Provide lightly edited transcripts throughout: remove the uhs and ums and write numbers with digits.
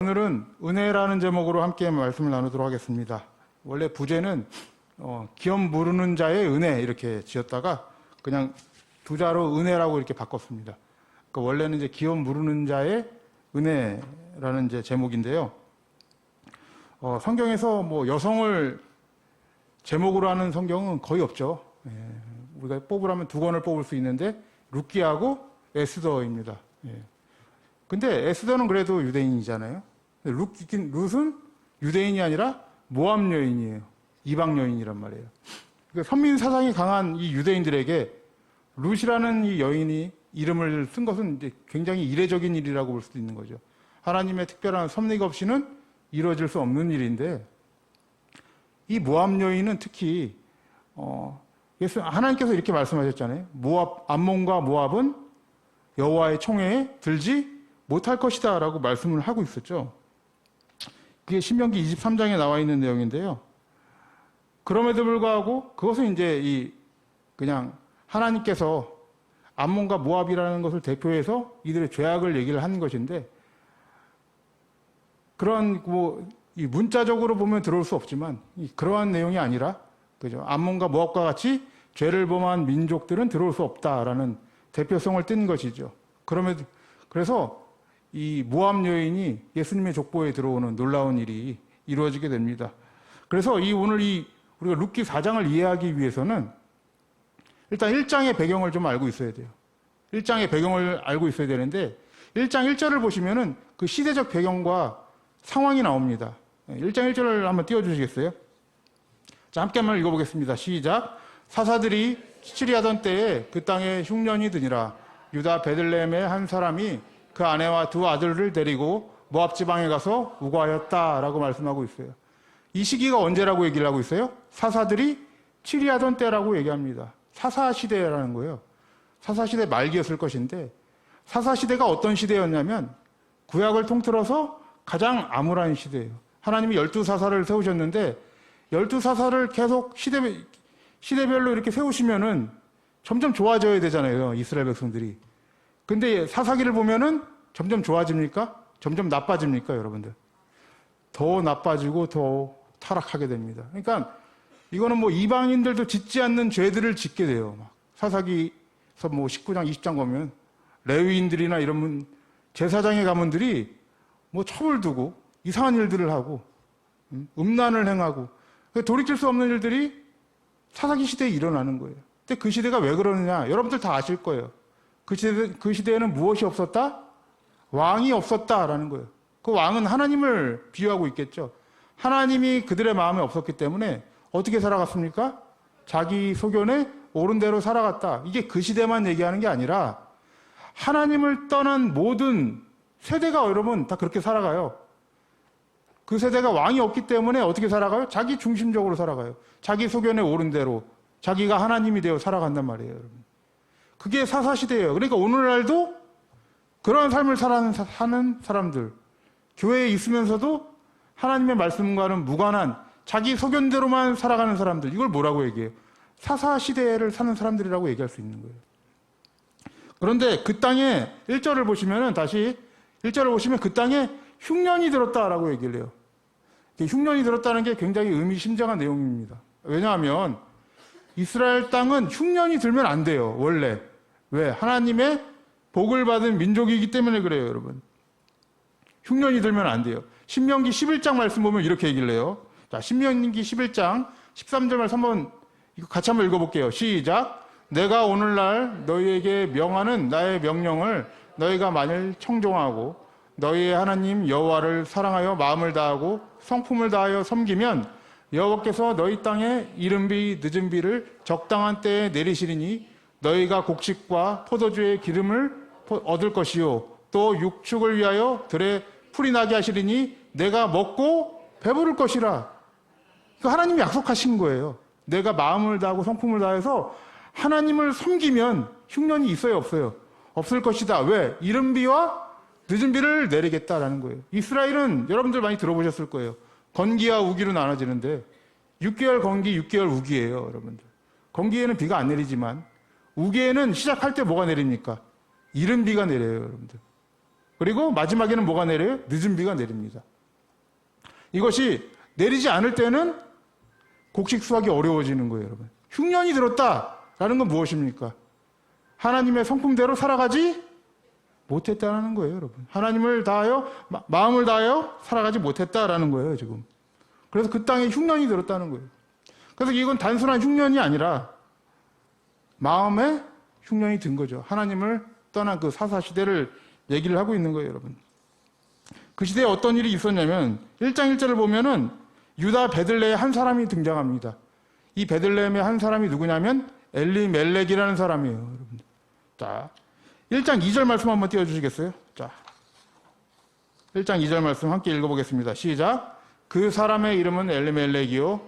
오늘은 은혜라는 제목으로 함께 말씀을 나누도록 하겠습니다. 원래 부제는 기업 모르는 자의 은혜 이렇게 지었다가 그냥 두 자로 은혜라고 이렇게 바꿨습니다. 그러니까 원래는 이제 기업 모르는 자의 은혜라는 이제 제목인데요. 성경에서 뭐 여성을 제목으로 하는 성경은 거의 없죠. 우리가 뽑으라면 두 권을 뽑을 수 있는데 룻기하고 에스더입니다. 근데 에스더는 그래도 유대인이잖아요. 룻은 유대인이 아니라 모압 여인이에요. 이방 여인이란 말이에요. 그러니까 선민 사상이 강한 이 유대인들에게 룻이라는 이 여인이 이름을 쓴 것은 이제 굉장히 이례적인 일이라고 볼 수도 있는 거죠. 하나님의 특별한 섭리가 없이는 이루어질 수 없는 일인데, 이 모압 여인은 특히 하나님께서 이렇게 말씀하셨잖아요. 암몬과 모압은 여호와의 총회에 들지 못할 것이다 라고 말씀을 하고 있었죠. 그게 신명기 23장에 나와 있는 내용인데요. 그럼에도 불구하고 그것은 이제 그냥 하나님께서 암몬과 모압이라는 것을 대표해서 이들의 죄악을 얘기를 하는 것인데, 그런 이 문자적으로 보면 들어올 수 없지만 그러한 내용이 아니라, 그죠? 암몬과 모압과 같이 죄를 범한 민족들은 들어올 수 없다라는 대표성을 띈 것이죠. 그래서 이 모압 여인이 예수님의 족보에 들어오는 놀라운 일이 이루어지게 됩니다. 그래서 오늘 우리가 룻기 4장을 이해하기 위해서는 일단 1장의 배경을 좀 알고 있어야 돼요. 1장의 배경을 알고 있어야 되는데 1장 1절을 보시면은 그 시대적 배경과 상황이 나옵니다. 1장 1절을 한번 띄워주시겠어요? 자, 함께 한번 읽어보겠습니다. 시작. 사사들이 치리하던 때에 그 땅에 흉년이 드니라. 유다 베들레헴의 한 사람이 그 아내와 두 아들을 데리고 모압 지방에 가서 우거하였다라고 말씀하고 있어요. 이 시기가 언제라고 얘기를 하고 있어요? 사사들이 치리하던 때라고 얘기합니다. 사사시대라는 거예요. 사사시대 말기였을 것인데, 사사시대가 어떤 시대였냐면 구약을 통틀어서 가장 암울한 시대예요. 하나님이 12사사를 세우셨는데 12사사를 계속 시대별로 이렇게 세우시면은 점점 좋아져야 되잖아요, 이스라엘 백성들이. 근데 사사기를 보면은 점점 좋아집니까? 점점 나빠집니까, 여러분들? 더 나빠지고 더 타락하게 됩니다. 그러니까 이거는 뭐 이방인들도 짓지 않는 죄들을 짓게 돼요. 사사기에서 19장, 20장 보면 레위인들이나 이런 제사장의 가문들이 첩을 두고 이상한 일들을 하고 음란을 행하고 돌이킬 수 없는 일들이 사사기 시대에 일어나는 거예요. 근데 그 시대가 왜 그러느냐? 여러분들 다 아실 거예요. 그 시대에는 무엇이 없었다? 왕이 없었다라는 거예요. 그 왕은 하나님을 비유하고 있겠죠. 하나님이 그들의 마음에 없었기 때문에 어떻게 살아갔습니까? 자기 소견에 옳은 대로 살아갔다. 이게 그 시대만 얘기하는 게 아니라 하나님을 떠난 모든 세대가 여러분 다 그렇게 살아가요. 그 세대가 왕이 없기 때문에 어떻게 살아가요? 자기 중심적으로 살아가요. 자기 소견에 옳은 대로 자기가 하나님이 되어 살아간단 말이에요, 여러분. 그게 사사시대예요. 그러니까 오늘날도 그런 삶을 사는 사람들, 교회에 있으면서도 하나님의 말씀과는 무관한 자기 소견대로만 살아가는 사람들, 이걸 뭐라고 얘기해요? 사사시대를 사는 사람들이라고 얘기할 수 있는 거예요. 그런데 그 땅에 1절을 보시면은 다시 1절을 보시면 그 땅에 흉년이 들었다라고 얘기를 해요. 흉년이 들었다는 게 굉장히 의미심장한 내용입니다. 왜냐하면 이스라엘 땅은 흉년이 들면 안 돼요, 원래. 왜? 하나님의 복을 받은 민족이기 때문에 그래요, 여러분. 흉년이 들면 안 돼요. 신명기 11장 말씀 보면 이렇게 얘기를 해요. 자, 신명기 11장 13절 말씀 이거 같이 한번 읽어볼게요. 시작. 내가 오늘날 너희에게 명하는 나의 명령을 너희가 만일 청종하고 너희의 하나님 여호와를 사랑하여 마음을 다하고 성품을 다하여 섬기면 여호와께서 너희 땅에 이른비 늦은 비를 적당한 때에 내리시리니 너희가 곡식과 포도주의 기름을 얻을 것이요 또 육축을 위하여 들에 풀이 나게 하시리니 내가 먹고 배부를 것이라. 하나님이 약속하신 거예요. 내가 마음을 다하고 성품을 다해서 하나님을 섬기면 흉년이 있어요, 없어요? 없을 것이다. 왜? 이른 비와 늦은 비를 내리겠다라는 거예요. 이스라엘은 여러분들 많이 들어보셨을 거예요. 건기와 우기로 나눠지는데 6개월 건기, 6개월 우기예요, 여러분들. 건기에는 비가 안 내리지만 우기에는 시작할 때 뭐가 내립니까? 이른 비가 내려요, 여러분들. 그리고 마지막에는 뭐가 내려요? 늦은 비가 내립니다. 이것이 내리지 않을 때는 곡식 수확이 어려워지는 거예요, 여러분. 흉년이 들었다라는 건 무엇입니까? 하나님의 성품대로 살아가지 못했다는 거예요, 여러분. 하나님을 다하여, 마음을 다하여 살아가지 못했다라는 거예요, 지금. 그래서 그 땅에 흉년이 들었다는 거예요. 그래서 이건 단순한 흉년이 아니라 마음에 흉년이 든 거죠. 하나님을 떠난 그 사사시대를 얘기를 하고 있는 거예요, 여러분. 그 시대에 어떤 일이 있었냐면 1장 1절을 보면은 유다 베들레헴에 한 사람이 등장합니다. 이 베들레헴의 한 사람이 누구냐면 엘리멜렉이라는 사람이에요, 여러분. 자, 1장 2절 말씀 한번 띄워주시겠어요? 자, 1장 2절 말씀 함께 읽어보겠습니다. 시작. 그 사람의 이름은 엘리멜렉이요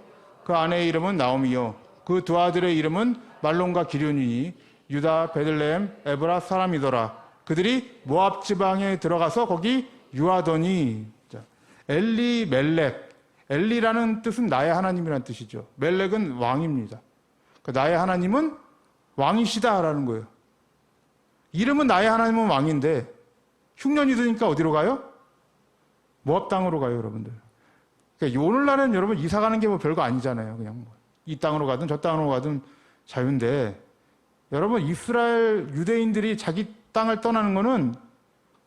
그 아내의 이름은 나오미요 그 두 아들의 이름은 말론과 기륜이니 유다 베들레헴 에브라 사람이더라. 그들이 모압 지방에 들어가서 거기 유하더니. 자, 엘리멜렉, 엘리라는 뜻은 나의 하나님이라는 뜻이죠. 멜렉은 왕입니다. 나의 하나님은 왕이시다라는 거예요. 이름은 나의 하나님은 왕인데 흉년이 드니까 어디로 가요? 모압 땅으로 가요, 여러분들. 그러니까 오늘날은 여러분 이사 가는 게 뭐 별거 아니잖아요. 그냥 이 땅으로 가든 저 땅으로 가든 자유인데, 여러분 이스라엘 유대인들이 자기 땅을 떠나는 거는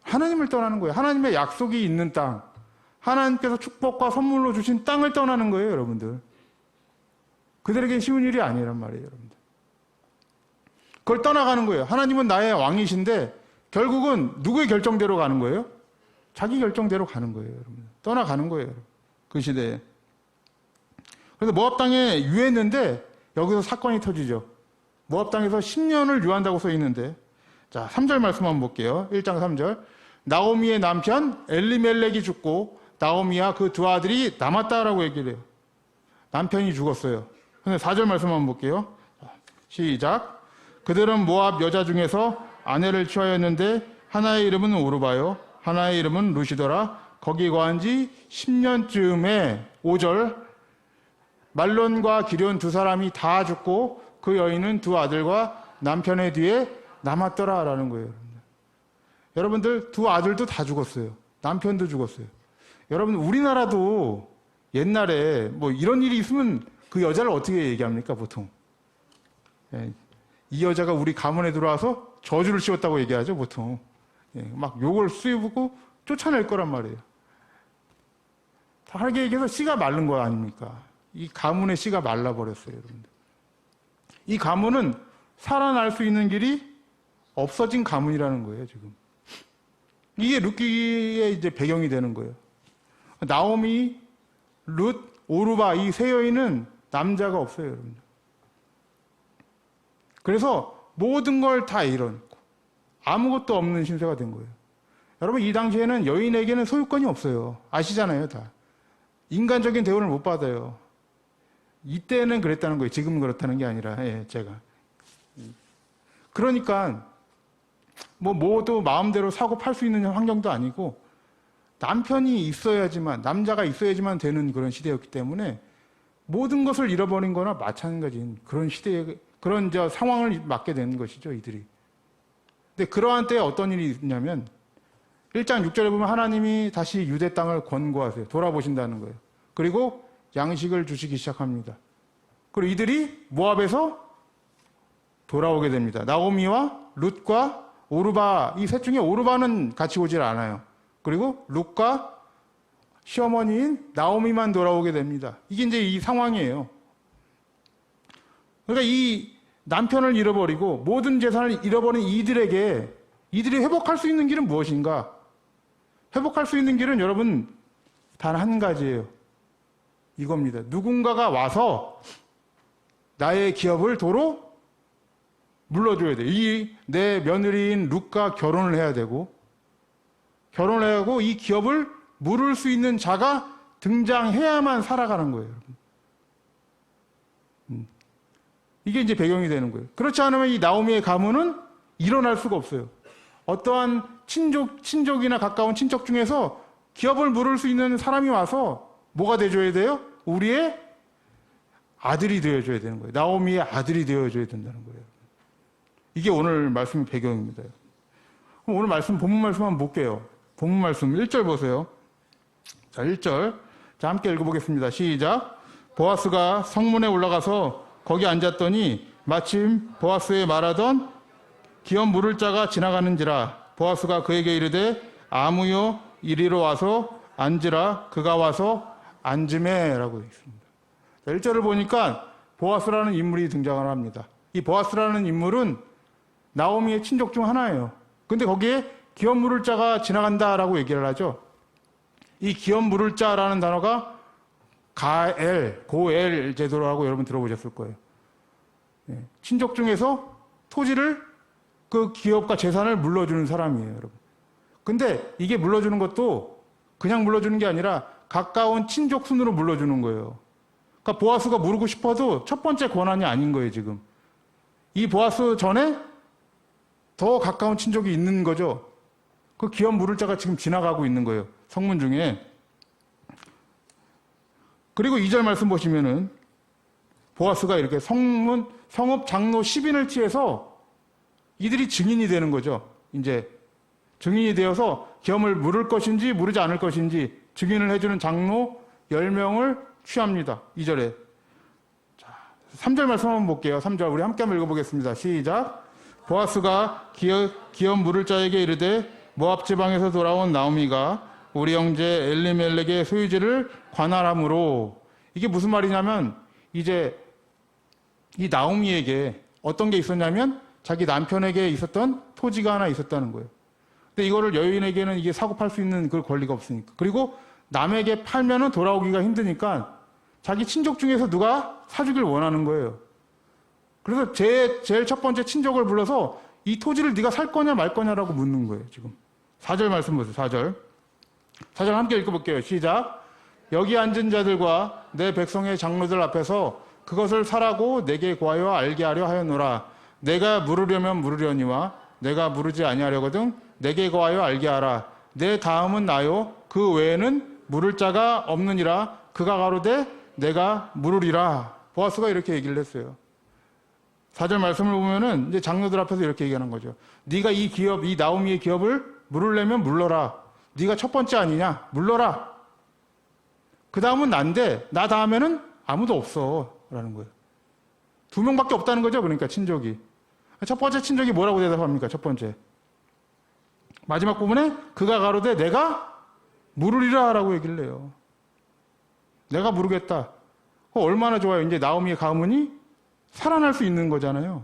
하나님을 떠나는 거예요. 하나님의 약속이 있는 땅, 하나님께서 축복과 선물로 주신 땅을 떠나는 거예요, 여러분들. 그들에겐 쉬운 일이 아니란 말이에요, 여러분들. 그걸 떠나가는 거예요. 하나님은 나의 왕이신데 결국은 누구의 결정대로 가는 거예요? 자기 결정대로 가는 거예요, 여러분. 떠나가는 거예요, 그 시대에. 그래서 모압 땅에 유했는데 여기서 사건이 터지죠. 모압 땅에서 10년을 유한다고 써 있는데, 자, 3절 말씀 한번 볼게요. 1장 3절. 나오미의 남편 엘리멜렉이 죽고 나오미와 그 두 아들이 남았다라고 얘기를 해요. 남편이 죽었어요. 근데 4절 말씀 한번 볼게요. 시작. 그들은 모압 여자 중에서 아내를 취하였는데 하나의 이름은 오르바요 하나의 이름은 루시더라. 거기 거한 지 10년쯤에 5절. 말론과 기륜 두 사람이 다 죽고 그 여인은 두 아들과 남편의 뒤에 남았더라라는 거예요. 여러분들 두 아들도 다 죽었어요. 남편도 죽었어요. 여러분 우리나라도 옛날에 뭐 이런 일이 있으면 그 여자를 어떻게 얘기합니까, 보통? 이 여자가 우리 가문에 들어와서 저주를 씌웠다고 얘기하죠, 보통. 막 욕을 씌우고 쫓아낼 거란 말이에요. 다르게 얘기해서 씨가 마른 거 아닙니까? 이 가문의 씨가 말라버렸어요, 여러분들. 이 가문은 살아날 수 있는 길이 없어진 가문이라는 거예요, 지금. 이게 룻기의 이제 배경이 되는 거예요. 나오미, 룻, 오르바 이 세 여인은 남자가 없어요, 여러분들. 그래서 모든 걸 다 잃어놓고 아무것도 없는 신세가 된 거예요. 여러분 이 당시에는 여인에게는 소유권이 없어요. 아시잖아요, 다. 인간적인 대우를 못 받아요. 이때는 그랬다는 거예요. 지금은 그렇다는 게 아니라, 제가. 그러니까 뭐도 마음대로 사고 팔 수 있는 환경도 아니고 남편이 있어야지만, 남자가 있어야지만 되는 그런 시대였기 때문에 모든 것을 잃어버린 거나 마찬가지인 그런 시대에, 그런 상황을 맞게 되는 것이죠, 이들이. 근데 그러한 때에 어떤 일이 있냐면 1장 6절에 보면 하나님이 다시 유대 땅을 권고하세요. 돌아보신다는 거예요. 그리고 양식을 주시기 시작합니다. 그리고 이들이 모압에서 돌아오게 됩니다. 나오미와 룻과 오르바, 이 셋 중에 오르바는 같이 오질 않아요. 그리고 룻과 시어머니인 나오미만 돌아오게 됩니다. 이게 이제 이 상황이에요. 그러니까 이 남편을 잃어버리고 모든 재산을 잃어버린 이들에게, 이들이 회복할 수 있는 길은 무엇인가? 회복할 수 있는 길은 여러분 단 한 가지예요. 이겁니다. 누군가가 와서 나의 기업을 도로 물러줘야 돼요. 내 며느리인 룻과 결혼을 해야 되고, 결혼을 해야 하고 이 기업을 물을 수 있는 자가 등장해야만 살아가는 거예요, 여러분. 이게 이제 배경이 되는 거예요. 그렇지 않으면 이 나오미의 가문은 일어날 수가 없어요. 어떠한 친족이나 가까운 친척 중에서 기업을 물을 수 있는 사람이 와서 뭐가 돼줘야 돼요? 우리의 아들이 되어줘야 되는 거예요. 나오미의 아들이 되어줘야 된다는 거예요. 이게 오늘 말씀의 배경입니다. 그럼 오늘 본문 말씀 한번 볼게요. 본문 말씀 1절 보세요. 자, 1절. 자, 함께 읽어보겠습니다. 시작. 보아스가 성문에 올라가서 거기 앉았더니 마침 보아스의 말하던 기업 물을 자가 지나가는지라. 보아스가 그에게 이르되 아무여 이리로 와서 앉으라. 그가 와서 앉으매 라고 되어 있습니다. 자, 1절을 보니까 보아스라는 인물이 등장을 합니다. 이 보아스라는 인물은 나오미의 친족 중 하나예요. 근데 거기에 기업 물을 자가 지나간다라고 얘기를 하죠. 이 기업 물을 자라는 단어가 고엘 제도라고 여러분 들어보셨을 거예요. 친족 중에서 토지를 그 기업과 재산을 물러주는 사람이에요, 여러분. 근데 이게 물러주는 것도 그냥 물러주는 게 아니라 가까운 친족 순으로 물러주는 거예요. 그러니까 보아스가 물고 싶어도 첫 번째 권한이 아닌 거예요, 지금. 이 보아스 전에 더 가까운 친족이 있는 거죠. 그 기업 물을 자가 지금 지나가고 있는 거예요, 성문 중에. 그리고 2절 말씀 보시면은 보아스가 이렇게 성읍 장로 10인을 취해서 이들이 증인이 되는 거죠. 이제 증인이 되어서 기업을 물을 것인지 물지 않을 것인지 증인을 해주는 장로 10명을 취합니다. 2절에. 자, 3절 말씀 한번 볼게요. 3절 우리 함께 한번 읽어보겠습니다. 시작. 보아스가 기업 물을 자에게 이르되 모압 지방에서 돌아온 나오미가 우리 형제 엘리멜렉의 소유지를 관할함으로. 이게 무슨 말이냐면 이제 이 나오미에게 어떤 게 있었냐면 자기 남편에게 있었던 토지가 하나 있었다는 거예요. 근데 이거를 여인에게는 이게 사고 팔 수 있는 그 권리가 없으니까. 그리고 남에게 팔면은 돌아오기가 힘드니까 자기 친족 중에서 누가 사주길 원하는 거예요. 그래서 제일 첫 번째 친족을 불러서 이 토지를 네가 살 거냐 말 거냐라고 묻는 거예요, 지금. 4절 말씀 보세요, 4절. 4절 함께 읽어볼게요. 시작. 여기 앉은 자들과 내 백성의 장로들 앞에서 그것을 사라고 내게 구하여 알게 하려 하였노라. 내가 물으려면 물으려니와 내가 물으지 아니하려거든 내게 구하여 알게 하라. 내 다음은 나요. 그 외에는 물을 자가 없느니라. 그가 가로되 내가 물으리라. 보아스가 이렇게 얘기를 했어요. 4절 말씀을 보면은 이제 장로들 앞에서 이렇게 얘기하는 거죠. 네가 이 나오미의 기업을 물으려면 물러라. 네가 첫 번째 아니냐? 물러라. 그 다음은 난데 나 다음에는 아무도 없어 라는 거예요. 2명밖에 없다는 거죠. 그러니까 친족이. 첫 번째 친족이 뭐라고 대답합니까? 첫 번째. 마지막 부분에 그가 가로되 내가 물으리라 라고 얘기를 해요. 내가 물으겠다. 얼마나 좋아요. 이제 나오미의 가문이 살아날 수 있는 거잖아요.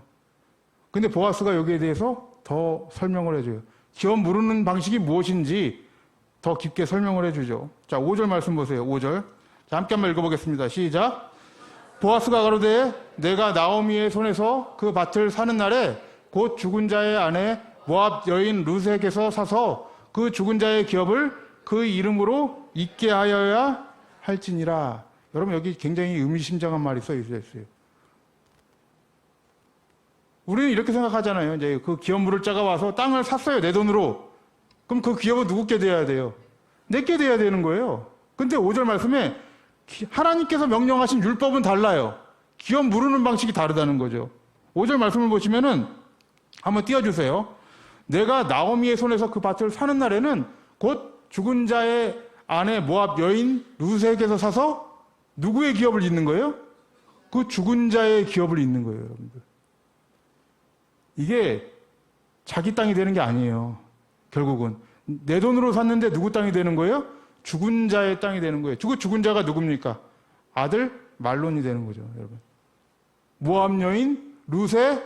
근데 보아스가 여기에 대해서 더 설명을 해줘요. 기업 물으는 방식이 무엇인지 더 깊게 설명을 해주죠. 자, 5절 말씀 보세요. 5절. 자, 함께 한번 읽어보겠습니다. 시작. 보아스가 가로되 내가 나오미의 손에서 그 밭을 사는 날에 곧 죽은 자의 아내 모압 여인 루색에서 사서 그 죽은 자의 기업을 그 이름으로 잊게 하여야 할지니라. 여러분 여기 굉장히 의미심장한 말이 써 있어요. 우리는 이렇게 생각하잖아요. 이제 그 기업 물을 자가 와서 땅을 샀어요. 내 돈으로. 그럼 그 기업은 누구께 돼야 돼요? 내게 돼야 되는 거예요. 근데 5절 말씀에 하나님께서 명령하신 율법은 달라요. 기업 물으는 방식이 다르다는 거죠. 5절 말씀을 보시면은 한번 띄워주세요. 내가 나오미의 손에서 그 밭을 사는 날에는 곧 죽은 자의 아내 모압 여인 루색에서 사서 누구의 기업을 잇는 거예요? 그 죽은 자의 기업을 잇는 거예요, 여러분들. 이게 자기 땅이 되는 게 아니에요. 결국은 내 돈으로 샀는데 누구 땅이 되는 거예요? 죽은 자의 땅이 되는 거예요. 죽은 자가 누굽니까? 아들 말론이 되는 거죠, 여러분. 모압 여인 룻의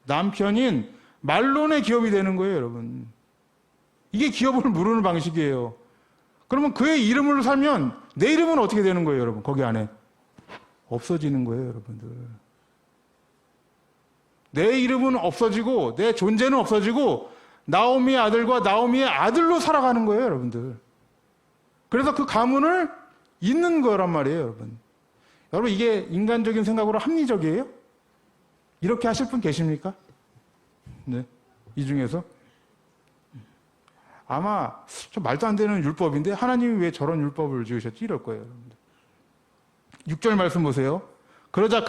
남편인 말론의 기업이 되는 거예요, 여러분. 이게 기업을 물으는 방식이에요. 그러면 그의 이름으로 살면 내 이름은 어떻게 되는 거예요, 여러분? 거기 안에 없어지는 거예요, 여러분들. 내 이름은 없어지고 내 존재는 없어지고 나오미의 아들과 나오미의 아들로 살아가는 거예요, 여러분들. 그래서 그 가문을 잇는 거란 말이에요, 여러분. 여러분 이게 인간적인 생각으로 합리적이에요? 이렇게 하실 분 계십니까? 네, 이 중에서 아마 좀 말도 안 되는 율법인데 하나님이 왜 저런 율법을 지으셨지? 이럴 거예요, 여러분들. 6절 말씀 보세요. 그러자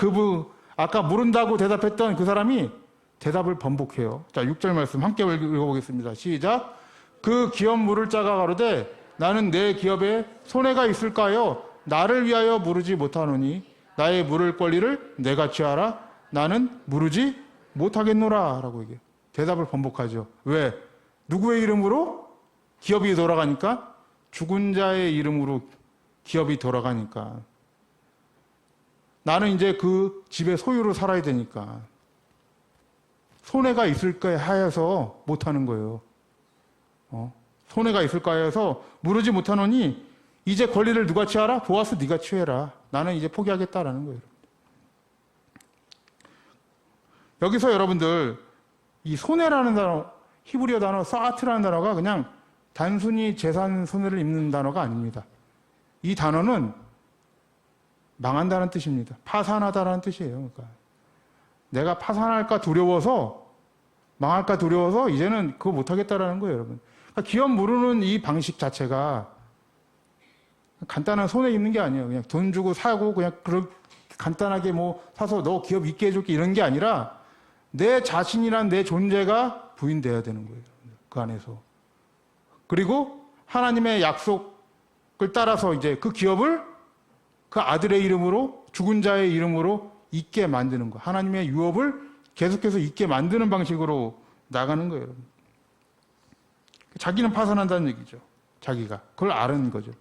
아까 물은다고 대답했던 그 사람이 대답을 번복해요. 자, 6절 말씀 함께 읽어보겠습니다. 시작. 그 기업 물을 자가 가로되 나는 내 기업에 손해가 있을까요? 나를 위하여 물으지 못하노니 나의 물을 권리를 내가 취하라. 나는 물으지 못하겠노라. 라고 얘기해요. 대답을 번복하죠. 왜? 누구의 이름으로? 기업이 돌아가니까? 죽은 자의 이름으로 기업이 돌아가니까. 나는 이제 그 집의 소유로 살아야 되니까. 손해가 있을까 해서 못하는 거예요. 손해가 있을까 해서 물으지 못하노니 이제 권리를 누가 취하라? 보아스 네가 취해라. 나는 이제 포기하겠다라는 거예요. 여기서 여러분들 이 손해라는 단어, 히브리어 단어 사아트라는 단어가 그냥 단순히 재산 손해를 입는 단어가 아닙니다. 이 단어는 망한다는 뜻입니다. 파산하다라는 뜻이에요. 그러니까 내가 파산할까 두려워서 망할까 두려워서 이제는 그거 못하겠다라는 거예요, 여러분. 그러니까 기업 무르는 이 방식 자체가 간단한 손해 입는 게 아니에요. 그냥 돈 주고 사고 그냥 그렇게 간단하게 뭐 사서 너 기업 있게 해줄게 이런 게 아니라 내 자신이란 내 존재가 부인돼야 되는 거예요. 그 안에서. 그리고 하나님의 약속을 따라서 이제 그 기업을 그 아들의 이름으로 죽은 자의 이름으로 있게 만드는 거. 하나님의 유업을 계속해서 있게 만드는 방식으로 나가는 거예요. 자기는 파산한다는 얘기죠. 자기가. 그걸 아는 거죠.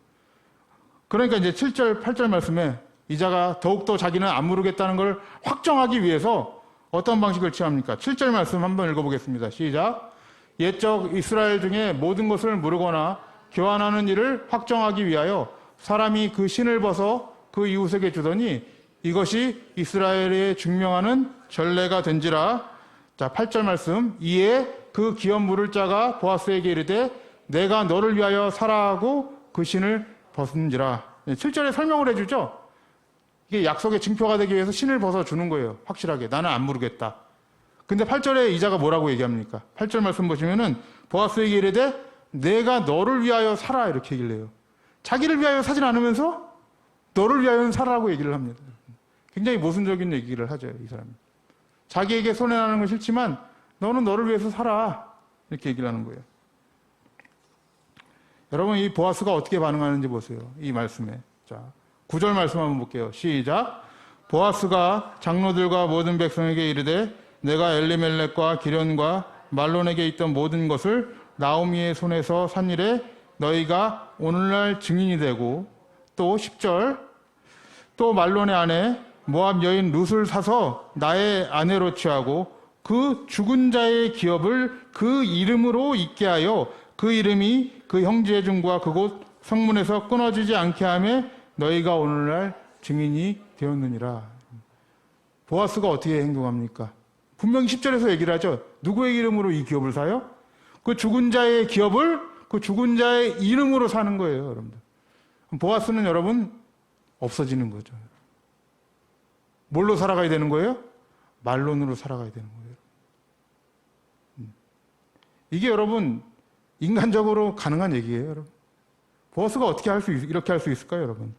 그러니까 이제 7절, 8절 말씀에 이자가 더욱더 자기는 안 물으겠다는 걸 확정하기 위해서 어떤 방식을 취합니까? 7절 말씀 한번 읽어보겠습니다. 시작. 옛적 이스라엘 중에 모든 것을 물으거나 교환하는 일을 확정하기 위하여 사람이 그 신을 벗어 그 이웃에게 주더니 이것이 이스라엘에 증명하는 전례가 된지라. 자, 8절 말씀. 이에 그 기업 물을 자가 보아스에게 이르되 내가 너를 위하여 사라 하고 그 신을 벗은지라. 7절에 설명을 해주죠. 이게 약속의 증표가 되기 위해서 신을 벗어 주는 거예요. 확실하게. 나는 안 물으겠다. 근데 8절에 이자가 뭐라고 얘기합니까? 8절 말씀 보시면은 보아스에게 이르되 내가 너를 위하여 살아 이렇게 얘기를 해요. 자기를 위하여 사진 않으면서 너를 위하여 살아라고 얘기를 합니다. 굉장히 모순적인 얘기를 하죠, 이 사람이. 자기에게 손해나는 건 싫지만 너는 너를 위해서 살아 이렇게 얘기를 하는 거예요. 여러분 이 보아스가 어떻게 반응하는지 보세요. 이 말씀에. 자, 9절 말씀 한번 볼게요. 시작. 보아스가 장로들과 모든 백성에게 이르되 내가 엘리멜렉과 기련과 말론에게 있던 모든 것을 나오미의 손에서 산 일에 너희가 오늘날 증인이 되고 또 10절 또 말론의 아내 모압 여인 룻을 사서 나의 아내로 취하고 그 죽은 자의 기업을 그 이름으로 있게 하여 그 이름이 그 형제의 중과 그곳 성문에서 끊어지지 않게 하며 너희가 오늘날 증인이 되었느니라. 보아스가 어떻게 행동합니까? 분명히 10절에서 얘기를 하죠. 누구의 이름으로 이 기업을 사요? 그 죽은 자의 기업을 그 죽은 자의 이름으로 사는 거예요, 여러분들. 보아스는 여러분 없어지는 거죠. 뭘로 살아가야 되는 거예요? 말론으로 살아가야 되는 거예요. 이게 여러분 인간적으로 가능한 얘기예요, 여러분. 보아스가 어떻게 이렇게 할 수 있을까요, 여러분?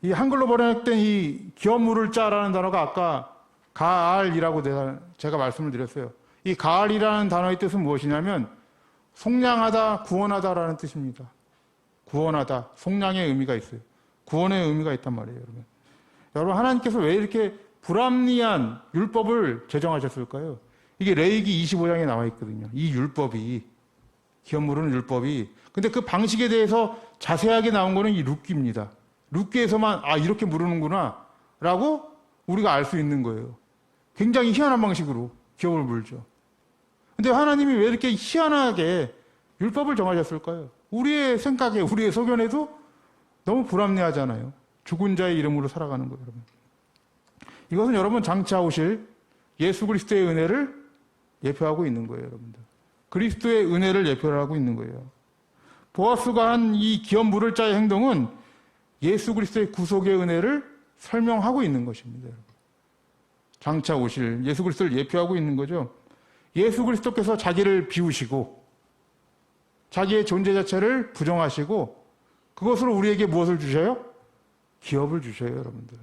이 한글로 번역된 이 기업 물을 자라는 단어가 아까 가알이라고 제가 말씀을 드렸어요. 이 가알이라는 단어의 뜻은 무엇이냐면 속량하다, 구원하다라는 뜻입니다. 구원하다, 속량의 의미가 있어요. 구원의 의미가 있단 말이에요, 여러분. 여러분 하나님께서 왜 이렇게 불합리한 율법을 제정하셨을까요? 이게 레위기 25장에 나와 있거든요. 이 율법이 기업 물으는 율법이. 근데 그 방식에 대해서 자세하게 나온 거는 이 룻기입니다. 룻기에서만 이렇게 물으는구나 라고 우리가 알 수 있는 거예요. 굉장히 희한한 방식으로 기업을 물죠. 근데 하나님이 왜 이렇게 희한하게 율법을 정하셨을까요? 우리의 생각에, 우리의 소견에도 너무 불합리하잖아요. 죽은 자의 이름으로 살아가는 거예요, 여러분. 이것은 여러분 장차 오실 예수 그리스도의 은혜를 예표하고 있는 거예요, 여러분들. 그리스도의 은혜를 예표하고 있는 거예요. 보아스가 한 이 기업 물을 자의 행동은 예수 그리스도의 구속의 은혜를 설명하고 있는 것입니다, 여러분. 장차 오실 예수 그리스도를 예표하고 있는 거죠. 예수 그리스도께서 자기를 비우시고 자기의 존재 자체를 부정하시고 그것으로 우리에게 무엇을 주셔요? 기업을 주셔요, 여러분들.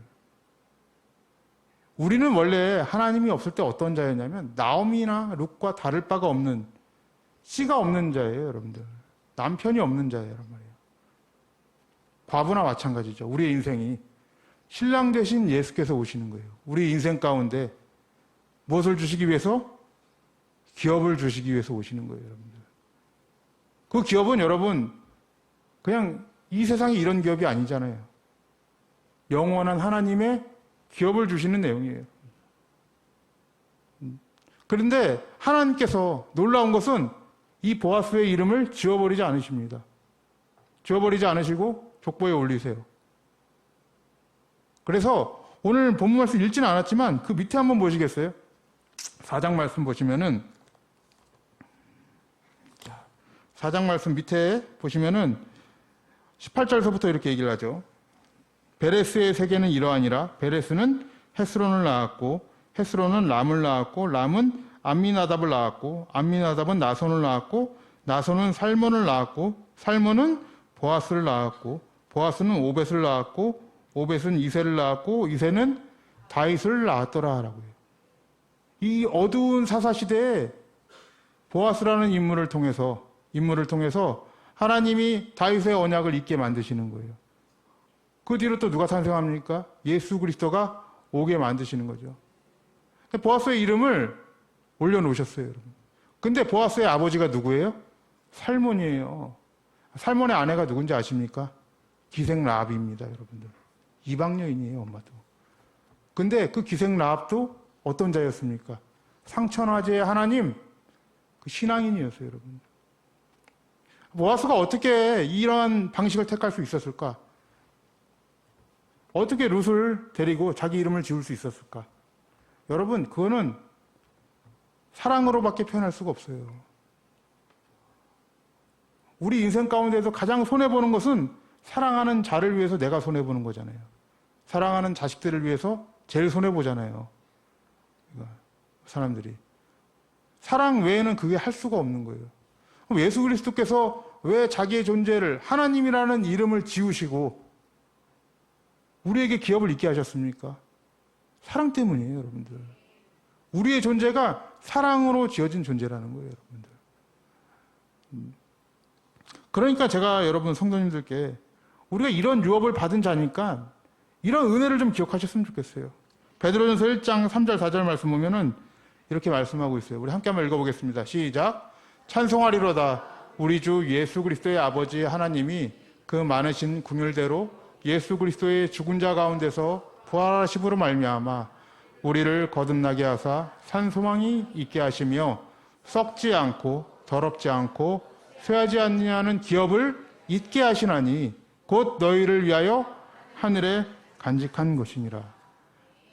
우리는 원래 하나님이 없을 때 어떤 자였냐면 나오미나 룻과 다를 바가 없는 씨가 없는 자예요, 여러분들. 남편이 없는 자예요, 말이에요. 과부나 마찬가지죠. 우리의 인생이 신랑 대신 예수께서 오시는 거예요. 우리 인생 가운데 무엇을 주시기 위해서? 기업을 주시기 위해서 오시는 거예요, 여러분들. 그 기업은 여러분 그냥 이 세상에 이런 기업이 아니잖아요. 영원한 하나님의 기업을 주시는 내용이에요. 그런데 하나님께서 놀라운 것은 이 보아스의 이름을 지워버리지 않으십니다. 지워버리지 않으시고 족보에 올리세요. 그래서 오늘 본문 말씀 읽지는 않았지만 그 밑에 한번 보시겠어요? 4장 말씀 보시면은 4장 말씀 밑에 보시면은 18절서부터 이렇게 얘기를 하죠. 베레스의 세계는 이러하니라. 베레스는 헤스론을 낳았고 헤스론은 람을 낳았고 람은 암미나답을 낳았고 암미나답은 나손을 낳았고 나손은 살몬을 낳았고 살몬은 보아스를 낳았고 보아스는 오벳을 낳았고 오벳은 이새를 낳았고 이새는 다윗을 낳았더라 라고 해요. 이 어두운 사사시대에 보아스라는 인물을 통해서 하나님이 다윗의 언약을 잊게 만드시는 거예요. 그 뒤로 또 누가 탄생합니까? 예수 그리스도가 오게 만드시는 거죠. 보아스의 이름을 올려놓으셨어요, 여러분. 근데 보아스의 아버지가 누구예요? 살몬이에요. 살몬의 아내가 누군지 아십니까? 기생 라합입니다, 여러분들. 이방 여인이에요, 엄마도. 근데 그 기생 라합도 어떤 자였습니까? 상천화제의 하나님, 그 신앙인이었어요, 여러분. 보아스가 어떻게 이러한 방식을 택할 수 있었을까? 어떻게 룻을 데리고 자기 이름을 지을 수 있었을까? 여러분, 그거는 사랑으로밖에 표현할 수가 없어요. 우리 인생 가운데서 가장 손해보는 것은 사랑하는 자를 위해서 내가 손해보는 거잖아요. 사랑하는 자식들을 위해서 제일 손해보잖아요. 사람들이. 사랑 외에는 그게 할 수가 없는 거예요. 그럼 예수 그리스도께서 왜 자기의 존재를 하나님이라는 이름을 지우시고 우리에게 기업을 있게 하셨습니까? 사랑 때문이에요, 여러분들. 우리의 존재가 사랑으로 지어진 존재라는 거예요, 여러분들. 그러니까 제가 여러분 성도님들께 우리가 이런 유업을 받은 자니까 이런 은혜를 좀 기억하셨으면 좋겠어요. 베드로전서 1장 3절 4절 말씀 보면은 이렇게 말씀하고 있어요. 우리 함께 한번 읽어보겠습니다. 시작. 찬송하리로다. 우리 주 예수 그리스도의 아버지 하나님이 그 많으신 긍휼대로 예수 그리스도의 죽은 자 가운데서 부활하심으로 말미암아 우리를 거듭나게 하사 산 소망이 있게 하시며 썩지 않고 더럽지 않고 쇠하지 않느냐는 기업을 잊게 하시나니 곧 너희를 위하여 하늘에 간직한 것이니라.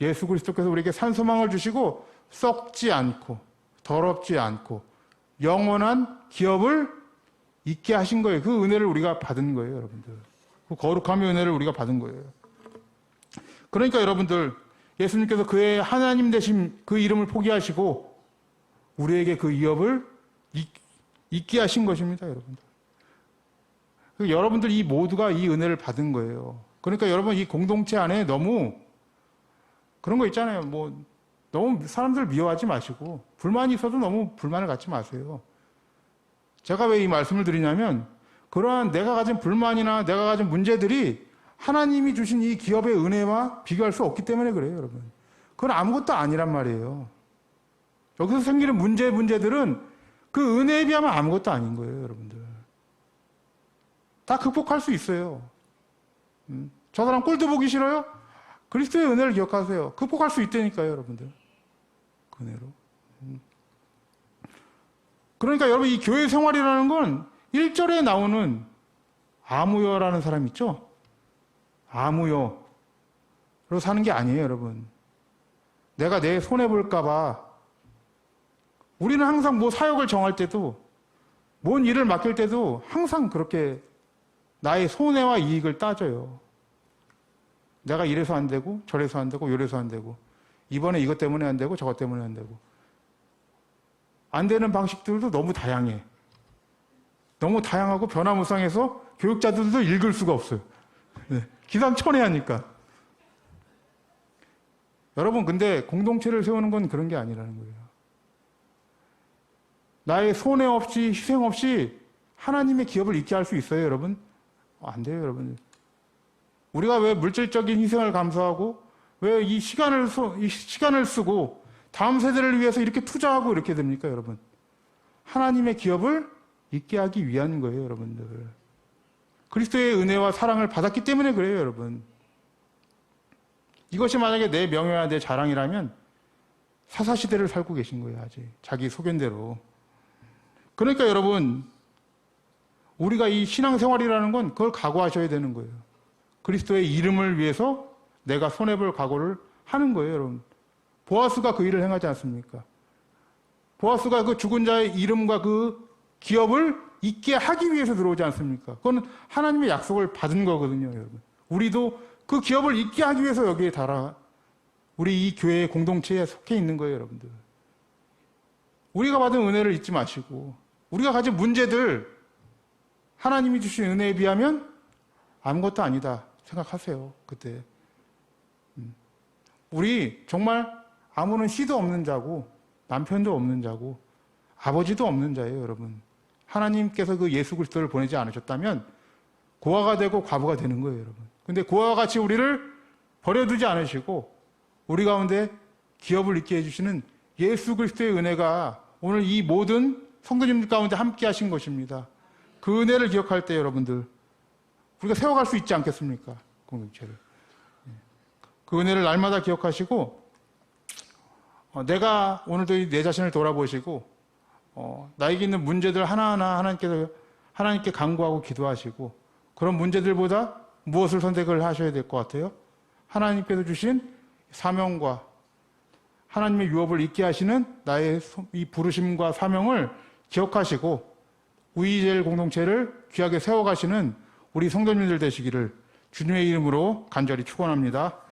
예수 그리스도께서 우리에게 산 소망을 주시고 썩지 않고 더럽지 않고 영원한 기업을 잊게 하신 거예요. 그 은혜를 우리가 받은 거예요, 여러분들. 그 거룩함의 은혜를 우리가 받은 거예요. 그러니까 여러분들, 예수님께서 그의 하나님 되신 그 이름을 포기하시고 우리에게 그 기업을 잊게 하신 것입니다, 여러분들. 여러분들 이 모두가 이 은혜를 받은 거예요. 그러니까 여러분 이 공동체 안에 너무 그런 거 있잖아요. 뭐 너무 사람들 미워하지 마시고 불만이 있어도 너무 불만을 갖지 마세요. 제가 왜 이 말씀을 드리냐면 그러한 내가 가진 불만이나 내가 가진 문제들이 하나님이 주신 이 기업의 은혜와 비교할 수 없기 때문에 그래요, 여러분. 그건 아무것도 아니란 말이에요. 여기서 생기는 문제들은 그 은혜에 비하면 아무것도 아닌 거예요, 여러분들. 다 극복할 수 있어요. 저 사람 꼴도 보기 싫어요? 그리스도의 은혜를 기억하세요. 극복할 수 있다니까요, 여러분들. 그 은혜로. 그러니까 여러분 이 교회 생활이라는 건 1절에 나오는 아무여라는 사람 있죠? 아무여로 사는 게 아니에요, 여러분. 내가 내 손해볼까봐 우리는 항상 뭐 사역을 정할 때도 뭔 일을 맡길 때도 항상 그렇게 나의 손해와 이익을 따져요. 내가 이래서 안 되고 저래서 안 되고 요래서 안 되고 이번에 이것 때문에 안 되고 저것 때문에 안 되고 안 되는 방식들도 너무 다양해. 너무 다양하고 변화무쌍해서 교육자들도 읽을 수가 없어요. 네. 기상천외하니까. 여러분 근데 공동체를 세우는 건 그런 게 아니라는 거예요. 나의 손해 없이 희생 없이 하나님의 기업을 잊게 할 수 있어요, 여러분? 안 돼요, 여러분. 우리가 왜 물질적인 희생을 감수하고 왜 이 시간을 쓰고 다음 세대를 위해서 이렇게 투자하고 이렇게 됩니까, 여러분? 하나님의 기업을 잊게 하기 위한 거예요, 여러분들. 그리스도의 은혜와 사랑을 받았기 때문에 그래요, 여러분. 이것이 만약에 내 명예와 내 자랑이라면 사사시대를 살고 계신 거예요, 아직. 자기 소견대로. 그러니까 여러분, 우리가 이 신앙생활이라는 건 그걸 각오하셔야 되는 거예요. 그리스도의 이름을 위해서 내가 손해볼 각오를 하는 거예요, 여러분. 보아스가 그 일을 행하지 않습니까? 보아스가 그 죽은 자의 이름과 그 기업을 잊게 하기 위해서 들어오지 않습니까? 그건 하나님의 약속을 받은 거거든요, 여러분. 우리도 그 기업을 잊게 하기 위해서 여기에 우리 이 교회의 공동체에 속해 있는 거예요, 여러분들. 우리가 받은 은혜를 잊지 마시고, 우리가 가진 문제들, 하나님이 주신 은혜에 비하면 아무것도 아니다 생각하세요, 그때. 우리 정말 아무런 씨도 없는 자고, 남편도 없는 자고, 아버지도 없는 자예요, 여러분. 하나님께서 그 예수 그리스도를 보내지 않으셨다면 고아가 되고 과부가 되는 거예요, 여러분. 근데 고아와 같이 우리를 버려두지 않으시고 우리 가운데 기업을 있게 해주시는 예수 그리스도의 은혜가 오늘 이 모든 성도님들 가운데 함께 하신 것입니다. 그 은혜를 기억할 때 여러분들 우리가 세워갈 수 있지 않겠습니까? 공동체를. 그 은혜를 날마다 기억하시고 내가 오늘도 내 자신을 돌아보시고 나에게 있는 문제들 하나하나 하나님께 간구하고 기도하시고 그런 문제들보다 무엇을 선택을 하셔야 될 것 같아요? 하나님께서 주신 사명과 하나님의 유업을 잊게 하시는 나의 이 부르심과 사명을 기억하시고 우이젤 공동체를 귀하게 세워가시는 우리 성도님들 되시기를 주님의 이름으로 간절히 축원합니다.